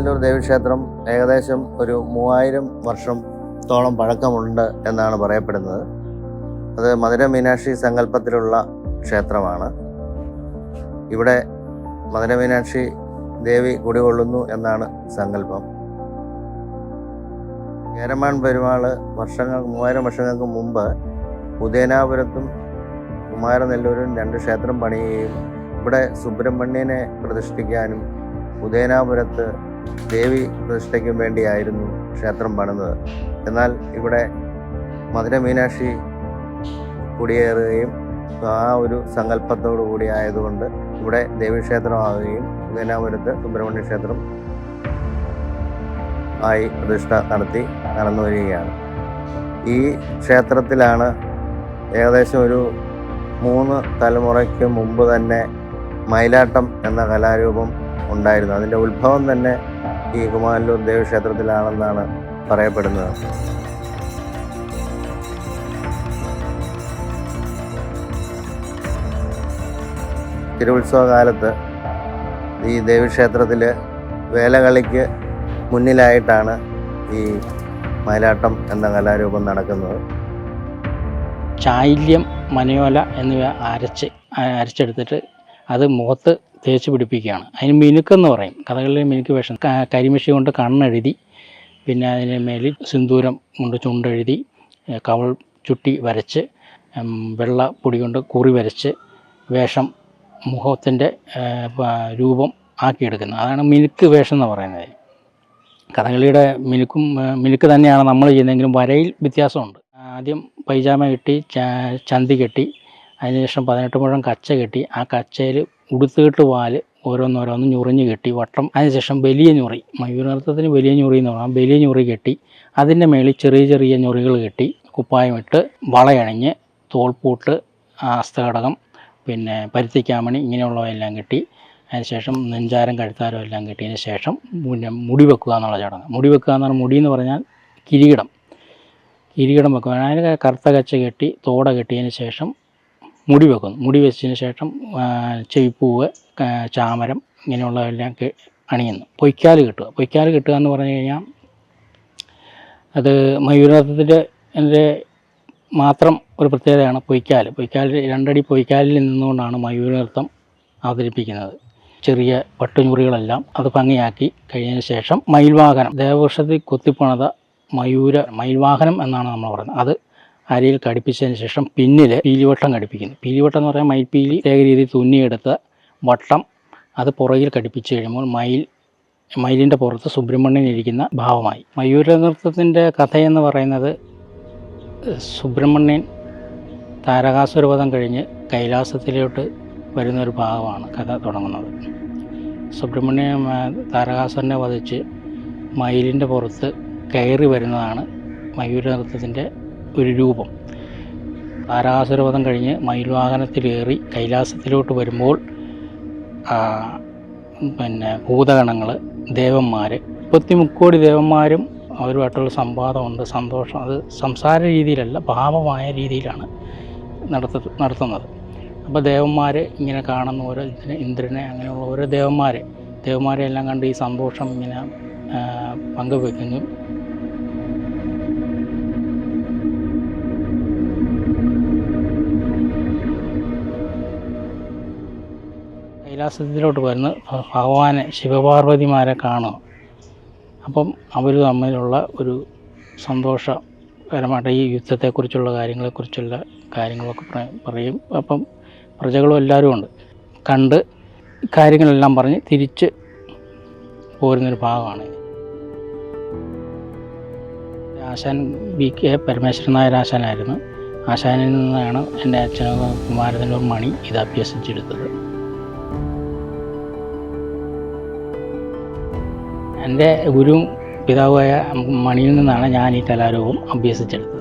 കുമാരനെല്ലൂർ ദേവീക്ഷേത്രം ഏകദേശം ഒരു 3000 വർഷത്തോളം പഴക്കമുണ്ട് എന്നാണ് പറയപ്പെടുന്നത്. അത് മധുര മീനാക്ഷി സങ്കല്പത്തിലുള്ള ക്ഷേത്രമാണ്. ഇവിടെ മധുര മീനാക്ഷി ദേവി കുടികൊള്ളുന്നു എന്നാണ് സങ്കല്പം. കേരമാൻ പെരുമാൾ 3000 വർഷങ്ങൾക്ക് മുമ്പ് ഉദയനാപുരത്തും കുമാരനെല്ലൂരും 2 ക്ഷേത്രം പണിയുകയും ഇവിടെ സുബ്രഹ്മണ്യനെ പ്രതിഷ്ഠിക്കാനും ഉദയനാപുരത്ത് ദേവി പ്രതിഷ്ഠയ്ക്കും വേണ്ടിയായിരുന്നു ക്ഷേത്രം പണിതത്. എന്നാൽ ഇവിടെ മധുര മീനാക്ഷി കുടിയേറുകയും ആ ഒരു സങ്കല്പത്തോടു കൂടി ആയതുകൊണ്ട് ഇവിടെ ദേവീക്ഷേത്രമാവുകയും ഉദയനാപുരത്ത് സുബ്രഹ്മണ്യ ക്ഷേത്രം ആയി പ്രതിഷ്ഠ നടന്നു വരികയാണ്. ഈ ക്ഷേത്രത്തിലാണ് ഏകദേശം ഒരു 3 തലമുറയ്ക്ക് മുമ്പ് തന്നെ മയിലാട്ടം എന്ന കലാരൂപം ഉണ്ടായിരുന്നു. അതിൻ്റെ ഉത്ഭവം തന്നെ ഈ കുമാരനെല്ലൂർ ദേവീക്ഷേത്രത്തിലാണെന്നാണ് പറയപ്പെടുന്നത്. തിരുവുത്സവ കാലത്ത് ഈ ദേവീക്ഷേത്രത്തിൽ വേലകളിക്ക് മുന്നിലായിട്ടാണ് ഈ മയിലാട്ടം എന്ന കലാരൂപം നടക്കുന്നത്. ചായില്യം, മനയോല എന്നിവ അരച്ചെടുത്തിട്ട് അത് മുഖത്ത് തേച്ച് പിടിപ്പിക്കുകയാണ്. അതിന് മിനുക്കെന്ന് പറയും. കഥകളിലെ മിനുക്ക് വേഷം. കരിമഷി കൊണ്ട് കണ്ണെഴുതി, പിന്നെ അതിന് മേലിൽ സിന്ദൂരം കൊണ്ട് ചുണ്ടെഴുതി, കവൾ ചുട്ടി വരച്ച്, വെള്ള പൊടി കൊണ്ട് കുറി വരച്ച് വേഷം മുഖത്തിൻ്റെ രൂപം ആക്കിയെടുക്കുന്നത്. അതാണ് മിനുക്ക് വേഷം എന്ന് പറയുന്നത്. കഥകളിയുടെ മിനുക്ക് തന്നെയാണ് നമ്മൾ ചെയ്യുന്നതെങ്കിലും വരയിൽ വ്യത്യാസമുണ്ട്. ആദ്യം പൈജാമ കെട്ടി, ചന്തി കെട്ടി, അതിനുശേഷം 18 മുഴം കച്ച കെട്ടി, ആ കച്ചയിൽ ഉടുത്തുകെട്ട് വാല് ഓരോന്നോരോന്ന് ഞുറിഞ്ഞ് കെട്ടി വട്ടം. അതിനുശേഷം വലിയ ഞുറി, മയൂര നൃത്തത്തിന് വലിയ ഞുറി എന്ന് പറയാം, വലിയ ഞുറി കെട്ടി അതിൻ്റെ മേളിൽ ചെറിയ ചെറിയ ഞുറികൾ കെട്ടി കുപ്പായമിട്ട് വളയണിഞ്ഞ് തോൾപ്പൂട്ട്, ഹസ്തഘടകം, പിന്നെ പരുത്തിക്കാമണി ഇങ്ങനെയുള്ളവയെല്ലാം കെട്ടി അതിനുശേഷം നെഞ്ചാരം കഴുത്താരം എല്ലാം കെട്ടിയതിന് ശേഷം പിന്നെ മുടി വെക്കുക എന്നുള്ള ചടങ്ങ്. മുടി വെക്കുക എന്ന് പറഞ്ഞാൽ മുടി എന്ന് പറഞ്ഞാൽ കിരീടം വെക്കുക. അതിന് കറുത്ത കച്ച കെട്ടി തോട കെട്ടിയതിന് ശേഷം മുടി വെക്കുന്നു. മുടി വെച്ചതിന് ശേഷം ചെവിപ്പൂവ്, ചാമരം ഇങ്ങനെയുള്ളതെല്ലാം അണിയുന്നു. പൊയ്ക്കാല് കെട്ടുക എന്ന് പറഞ്ഞു കഴിഞ്ഞാൽ അത് മയൂരനൃത്തത്തിൻ്റെ മാത്രം ഒരു പ്രത്യേകതയാണ്. പൊയ്ക്കാൽ 2 അടി പൊയ്ക്കാലിൽ നിന്നുകൊണ്ടാണ് മയൂരനൃത്തം അവതരിപ്പിക്കുന്നത്. ചെറിയ പട്ടുഞ്ഞുറികളെല്ലാം അത് ഭംഗിയാക്കി കഴിഞ്ഞതിന് ശേഷം മയിൽവാഹനം, ദേവവൃക്ഷത്തിൽ കൊത്തിപ്പണത മയിൽവാഹനം എന്നാണ് നമ്മൾ പറയുന്നത്. അത് അരയിൽ ഘടിപ്പിച്ചതിന് ശേഷം പിന്നിൽ പീലിവട്ടം ഘടിപ്പിക്കുന്നു. പീലിവട്ടം എന്ന് പറയാൻ മയിൽപ്പീലി പ്രത്യേക രീതിയിൽ തുന്നിയെടുത്ത വട്ടം അത് പുറകിൽ ഘടിപ്പിച്ച് കഴിയുമ്പോൾ മയിലിൻ്റെ പുറത്ത് സുബ്രഹ്മണ്യൻ ഇരിക്കുന്ന ഭാവമായി. മയൂര നൃത്തത്തിൻ്റെ കഥയെന്ന് പറയുന്നത് സുബ്രഹ്മണ്യൻ താരകാസുരവധം കഴിഞ്ഞ് കൈലാസത്തിലോട്ട് വരുന്നൊരു ഭാഗമാണ് കഥ തുടങ്ങുന്നത്. സുബ്രഹ്മണ്യൻ താരകാസുരനെ വധിച്ച് മയിലിൻ്റെ പുറത്ത് കയറി വരുന്നതാണ് മയൂര നൃത്തത്തിൻ്റെ ഒരു രൂപം. താരകാസുരവധം കഴിഞ്ഞ് മയിൽവാഹനത്തിലേറി കൈലാസത്തിലോട്ട് വരുമ്പോൾ പിന്നെ ഭൂതഗണങ്ങൾ, ദേവന്മാർ, 33 കോടി ദേവന്മാരും അവരുമായിട്ടുള്ള സംവാദമുണ്ട്, സന്തോഷം. അത് സംസാര രീതിയിലല്ല, ഭാവമായ രീതിയിലാണ് നടത്തുന്നത്. അപ്പോൾ ദേവന്മാർ ഇങ്ങനെ കാണുന്ന ഓരോ ഇന്ദ്രനെ, അങ്ങനെയുള്ള ഓരോ ദേവന്മാരെ എല്ലാം കണ്ട് ഈ സന്തോഷം ഇങ്ങനെ പങ്കുവെക്കുന്നു. കൈലാസത്തിലോട്ട് വരുന്ന ഭഗവാനെ, ശിവപാർവതിമാരെ കാണുക. അപ്പം അവർ തമ്മിലുള്ള ഒരു സന്തോഷകരമായിട്ട് ഈ യുദ്ധത്തെക്കുറിച്ചുള്ള കാര്യങ്ങളൊക്കെ പറയും. അപ്പം പ്രജകളും എല്ലാവരും ഉണ്ട്. കണ്ട് കാര്യങ്ങളെല്ലാം പറഞ്ഞ് തിരിച്ച് പോരുന്നൊരു ഭാഗമാണ്. ആശാൻ VK പരമേശ്വരൻ നായർ ആശാനായിരുന്നു. ആശാനിൽ നിന്നാണ് എൻ്റെ അച്ഛനും കുമാരനെല്ലൂർ മണി ഇത് അഭ്യസിച്ചെടുത്തത്. എൻ്റെ ഗുരു പിതാവായ മണിയിൽ നിന്നാണ് ഞാൻ ഈ കലാരൂപം അഭ്യസിച്ചെടുത്തത്.